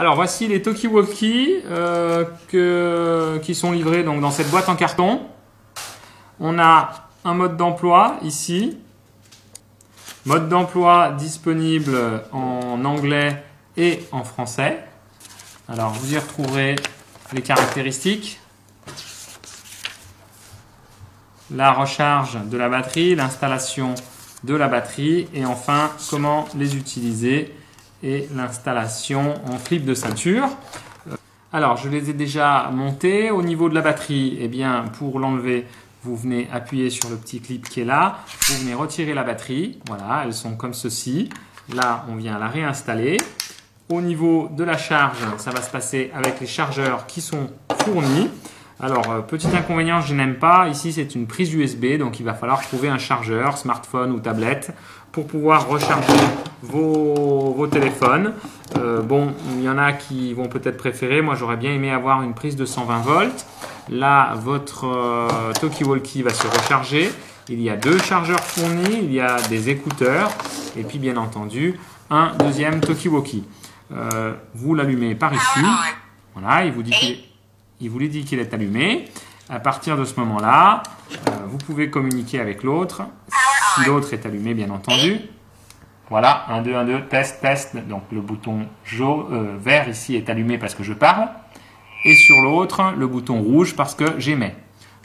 Alors voici les talkie-walkie qui sont livrés donc dans cette boîte en carton. On a un mode d'emploi ici. Mode d'emploi disponible en anglais et en français. Alors vous y retrouverez les caractéristiques. La recharge de la batterie, l'installation de la batterie et enfin comment les utiliser et l'installation en clip de ceinture. Alors je les ai déjà montés. Au niveau de la batterie, eh bien pour l'enlever, vous venez appuyer sur le petit clip qui est là. Vous venez retirer la batterie. Voilà, elles sont comme ceci. Là, on vient la réinstaller. Au niveau de la charge, ça va se passer avec les chargeurs qui sont fournis. Alors, petit inconvénient, je n'aime pas. Ici, c'est une prise USB, donc il va falloir trouver un chargeur, smartphone ou tablette, pour pouvoir recharger vos téléphones. Bon, il y en a qui vont peut-être préférer. Moi, j'aurais bien aimé avoir une prise de 120 volts. Là, votre talkie-walkie va se recharger. Il y a deux chargeurs fournis, il y a des écouteurs et puis, bien entendu, un deuxième talkie-walkie. Vous l'allumez par ici. Voilà, il vous dit qu'il est allumé. À partir de ce moment-là, vous pouvez communiquer avec l'autre. Si l'autre est allumé, bien entendu. Voilà, 1, 2, 1, 2, test, test. Donc le bouton vert ici est allumé parce que je parle. Et sur l'autre, le bouton rouge parce que j'émets.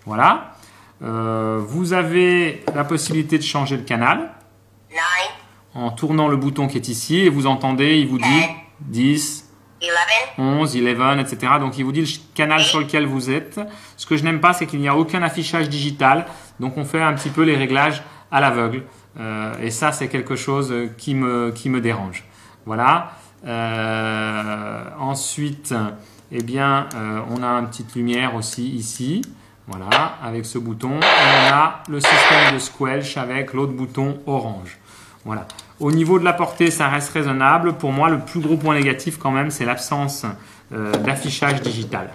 Voilà. Vous avez la possibilité de changer le canal en tournant le bouton qui est ici. Et vous entendez, il vous dit 10, 11, 11, etc. Donc il vous dit le canal sur lequel vous êtes. Ce que je n'aime pas, c'est qu'il n'y a aucun affichage digital. Donc on fait un petit peu les réglages à l'aveugle. Et ça, c'est quelque chose qui me dérange. Voilà. Ensuite, eh bien, on a une petite lumière aussi ici. Voilà, avec ce bouton. Et on a le système de squelch avec l'autre bouton orange. Voilà. Au niveau de la portée, ça reste raisonnable. Pour moi, le plus gros point négatif quand même, c'est l'absence d'affichage digital.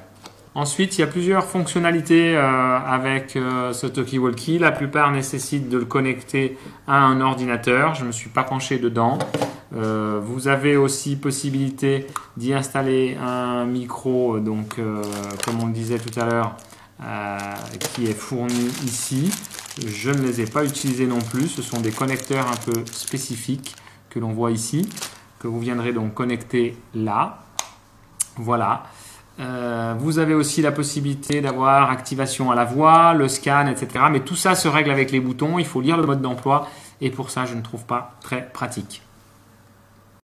Ensuite, il y a plusieurs fonctionnalités avec ce talkie-walkie. La plupart nécessitent de le connecter à un ordinateur. Je ne me suis pas penché dedans. Vous avez aussi possibilité d'y installer un micro, donc comme on le disait tout à l'heure, qui est fourni ici. Je ne les ai pas utilisés non plus. Ce sont des connecteurs un peu spécifiques que l'on voit ici, que vous viendrez donc connecter là. Voilà. Vous avez aussi la possibilité d'avoir activation à la voix, le scan, etc. Mais tout ça se règle avec les boutons. Il faut lire le mode d'emploi et pour ça, je ne trouve pas très pratique.